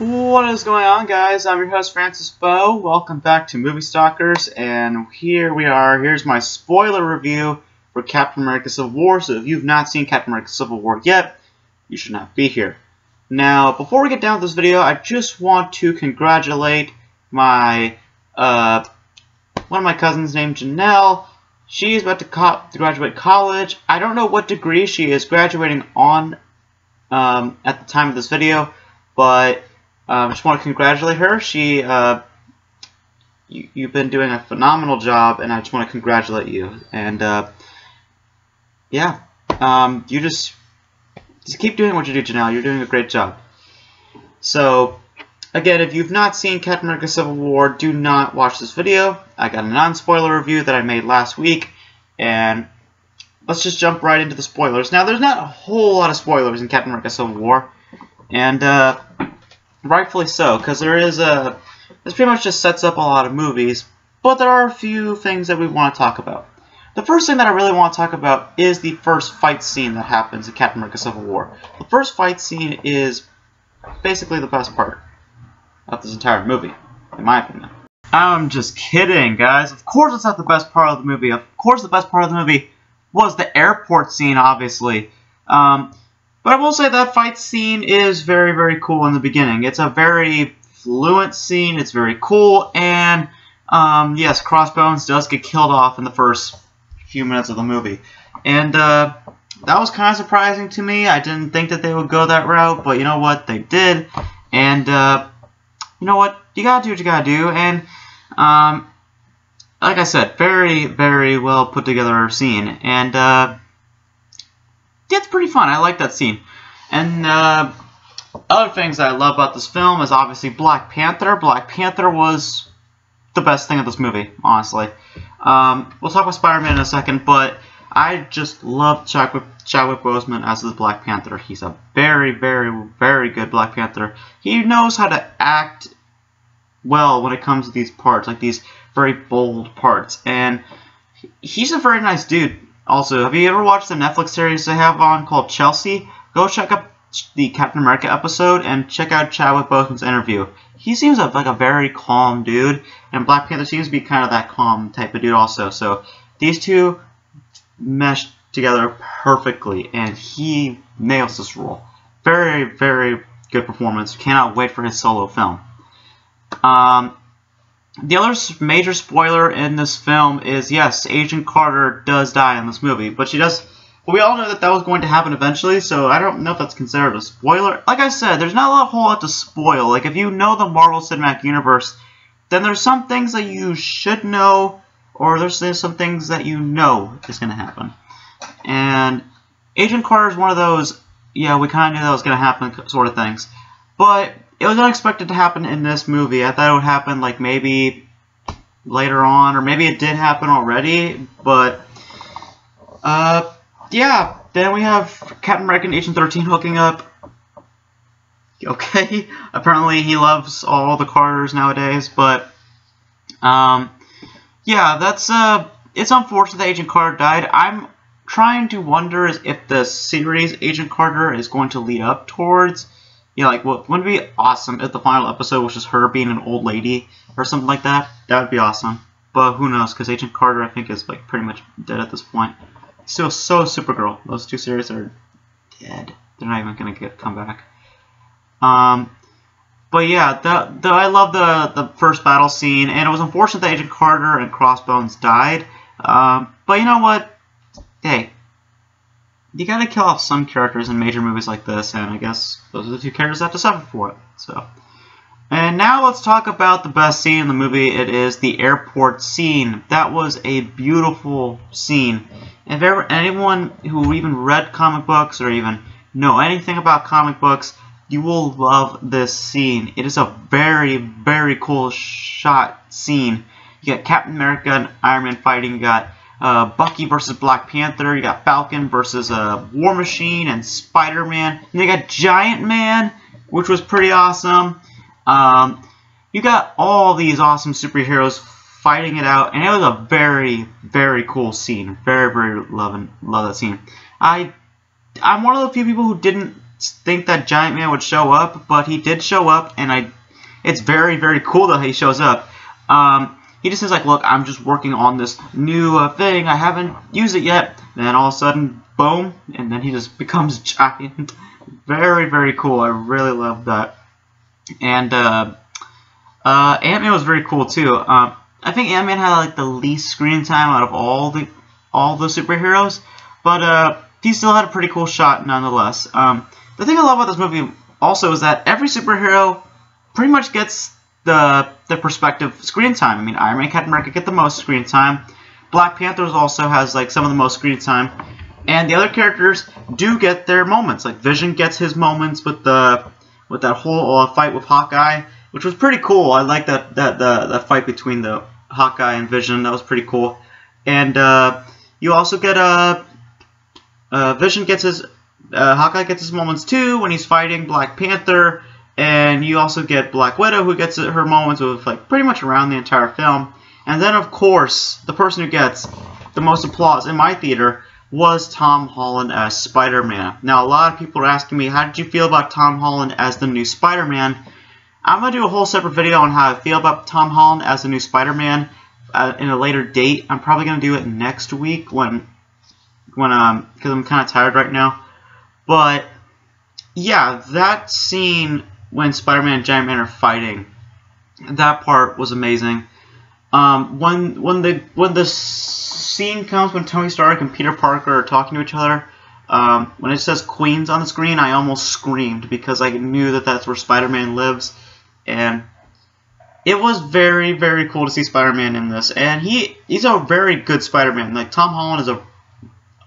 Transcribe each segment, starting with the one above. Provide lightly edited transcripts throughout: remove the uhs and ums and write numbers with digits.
What is going on, guys? I'm your host, Beau. Welcome back to MovieStalkers, and here we are. Here's my spoiler review for Captain America Civil War. So if you've not seen Captain America Civil War yet, you should not be here. Now, before we get down to this video, I just want to congratulate my one of my cousins named Janelle. She is about to graduate college. I don't know what degree she is graduating on at the time of this video, but I just want to congratulate her. You've been doing a phenomenal job, and I just want to congratulate you. And yeah, you just keep doing what you do, Janelle. You're doing a great job. So, again, if you've not seen Captain America Civil War, do not watch this video. I got a non-spoiler review that I made last week, and let's just jump right into the spoilers. Now, there's not a whole lot of spoilers in Captain America Civil War, and rightfully so, because this pretty much just sets up a lot of movies, but there are a few things that we want to talk about. The first thing that I really want to talk about is the first fight scene that happens in Captain America Civil War. The first fight scene is basically the best part of this entire movie, in my opinion. I'm just kidding, guys. Of course it's not the best part of the movie. Of course the best part of the movie was the airport scene, obviously. But I will say that fight scene is very, very cool in the beginning. It's a very fluent scene. It's very cool. And, yes, Crossbones does get killed off in the first few minutes of the movie. And that was kind of surprising to me. I didn't think that they would go that route. But you know what? They did. And, you know what? You gotta do what you gotta do. And, like I said, very, very well put together scene. And, it's pretty fun. I like that scene. And other things that I love about this film is obviously Black Panther. Black Panther was the best thing of this movie, honestly. We'll talk about Spider-Man in a second, but I just love Chadwick Boseman as the Black Panther. He's a very, very, very good Black Panther. He knows how to act well when it comes to these parts, like these very bold parts. And he's a very nice dude. Also, have you ever watched the Netflix series they have on called Chelsea? Go check out the Captain America episode and check out Chadwick Boseman's interview. He seems like a very calm dude, and Black Panther seems to be kind of that calm type of dude also. So these two mesh together perfectly, and he nails this role. Very, very good performance. Cannot wait for his solo film. The other major spoiler in this film is, yes, Agent Carter does die in this movie, but she does. Well, we all know that was going to happen eventually, so I don't know if that's considered a spoiler. Like I said, there's not a whole lot to spoil. Like, if you know the Marvel Cinematic Universe, then there's some things that you should know, or there's some things that you know is going to happen. And Agent Carter is one of those, yeah, we kind of knew that was going to happen sort of things. But it was unexpected to happen in this movie. I thought it would happen like maybe later on, or maybe it did happen already, but yeah, then we have Captain America and Agent 13 hooking up. Okay, apparently he loves all the Carters nowadays, but yeah, that's it's unfortunate that Agent Carter died. I'm trying to wonder if the series Agent Carter is going to lead up towards, you know, like, wouldn't it be awesome if the final episode was just her being an old lady or something like that? That would be awesome. But who knows, because Agent Carter, I think, is like pretty much dead at this point. Still, so Supergirl. Those two series are dead. They're not even going to come back. But yeah, I love the first battle scene, and it was unfortunate that Agent Carter and Crossbones died. But you know what? Hey, you gotta kill off some characters in major movies like this, and I guess those are the two characters that have to suffer for it. So, and now let's talk about the best scene in the movie. It is the airport scene. That was a beautiful scene. If ever anyone who even read comic books or even know anything about comic books, you will love this scene. It is a very, very cool shot scene. You got Captain America and Iron Man fighting. You got Bucky versus Black Panther. You got Falcon versus War Machine and Spider-Man. And you got Giant Man, which was pretty awesome. You got all these awesome superheroes fighting it out, and it was a very, very cool scene. Very, very love that scene. I'm one of the few people who didn't think that Giant Man would show up, but he did show up, and it's very, very cool that he shows up. He just says, like, look, I'm just working on this new thing. I haven't used it yet. And then all of a sudden, boom, and then he just becomes giant. Very, very cool. I really love that. And Ant-Man was very cool too. I think Ant-Man had like the least screen time out of all the superheroes, but he still had a pretty cool shot nonetheless. The thing I love about this movie also is that every superhero pretty much gets the perspective screen time. I mean, Iron Man, Captain America get the most screen time. Black Panther also has like some of the most screen time, and the other characters do get their moments. Like Vision gets his moments with that whole fight with Hawkeye, which was pretty cool. I like that fight between the Hawkeye and Vision. That was pretty cool. And you also get Vision gets his Hawkeye gets his moments too when he's fighting Black Panther. And you also get Black Widow, who gets her moments with like pretty much around the entire film. And then, of course, the person who gets the most applause in my theater was Tom Holland as Spider-Man. Now, a lot of people are asking me, how did you feel about Tom Holland as the new Spider-Man? I'm going to do a whole separate video on how I feel about Tom Holland as the new Spider-Man in a later date. I'm probably going to do it next week because I'm kind of tired right now. But, yeah, that scene when Spider-Man and Giant Man are fighting, that part was amazing. When the scene comes when Tony Stark and Peter Parker are talking to each other, when it says Queens on the screen, I almost screamed because I knew that that's where Spider-Man lives, and it was very, very cool to see Spider-Man in this. And he's a very good Spider-Man. Like Tom Holland is a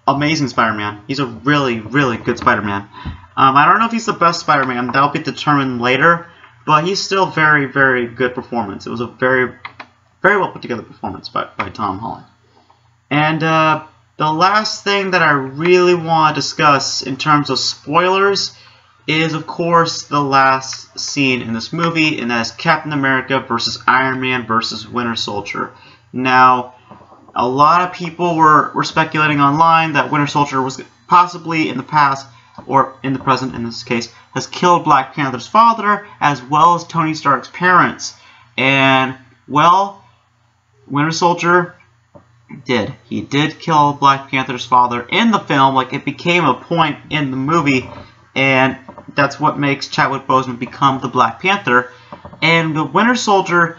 amazing Spider-Man. He's a really, really good Spider-Man. I don't know if he's the best Spider-Man. That'll be determined later. But he's still very, very good performance. It was a very, very well put together performance by Tom Holland. And the last thing that I really want to discuss in terms of spoilers is, of course, the last scene in this movie, and that is Captain America versus Iron Man versus Winter Soldier. Now, a lot of people were speculating online that Winter Soldier was possibly in the past, or in the present in this case, has killed Black Panther's father as well as Tony Stark's parents. And, well, Winter Soldier did. He did kill Black Panther's father in the film. Like, it became a point in the movie, and that's what makes Chadwick Boseman become the Black Panther. And the Winter Soldier,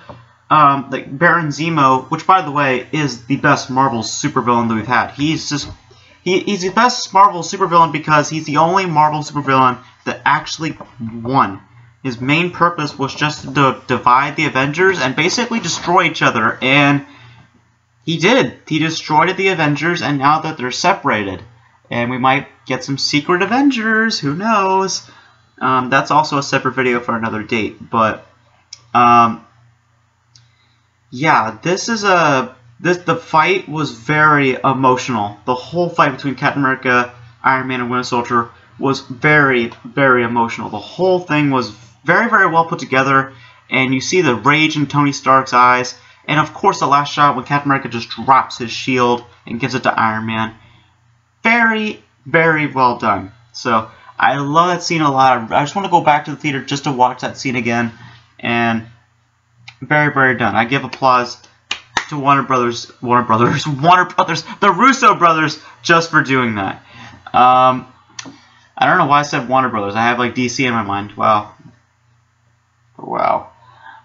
like Baron Zemo, which, by the way, is the best Marvel supervillain that we've had. He's the best Marvel supervillain because he's the only Marvel supervillain that actually won. His main purpose was just to divide the Avengers and basically destroy each other. And he did. He destroyed the Avengers, and now that they're separated. And we might get some secret Avengers. Who knows? That's also a separate video for another date. But, yeah, the fight was very emotional. The whole fight between Captain America, Iron Man, and Winter Soldier was very, very emotional. The whole thing was very, very well put together, and you see the rage in Tony Stark's eyes. And of course, the last shot when Captain America just drops his shield and gives it to Iron Man. Very, very well done. So I love that scene a lot. I just want to go back to the theater just to watch that scene again. And very, very done. I give applause to Warner Brothers, the Russo brothers, just for doing that. I don't know why I said Warner Brothers. I have like DC in my mind. Wow.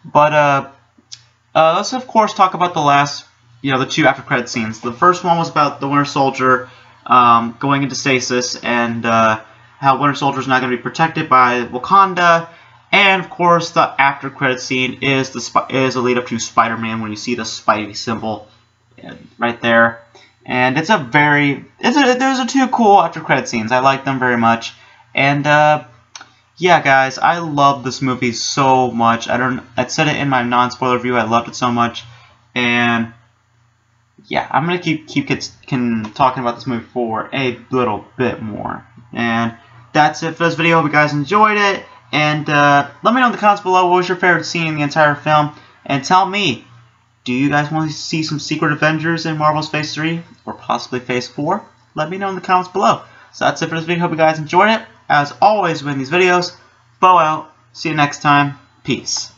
But let's of course talk about the last, the two after credit scenes. The first one was about the Winter Soldier going into stasis, and how Winter Soldier is not going to be protected by Wakanda. And of course, the after credit scene is a lead up to Spider-Man when you see the Spidey symbol right there. And those are two cool after credit scenes. I like them very much. And yeah, guys, I love this movie so much. I said it in my non-spoiler review. I loved it so much. And yeah, I'm gonna keep talking about this movie for a little bit more. And that's it for this video. Hope you guys enjoyed it. And let me know in the comments below what was your favorite scene in the entire film. And tell me, do you guys want to see some Secret Avengers in Marvel's Phase 3? Or possibly Phase 4? Let me know in the comments below. So that's it for this video. Hope you guys enjoyed it. as always, with these videos. Beau out. See you next time. Peace.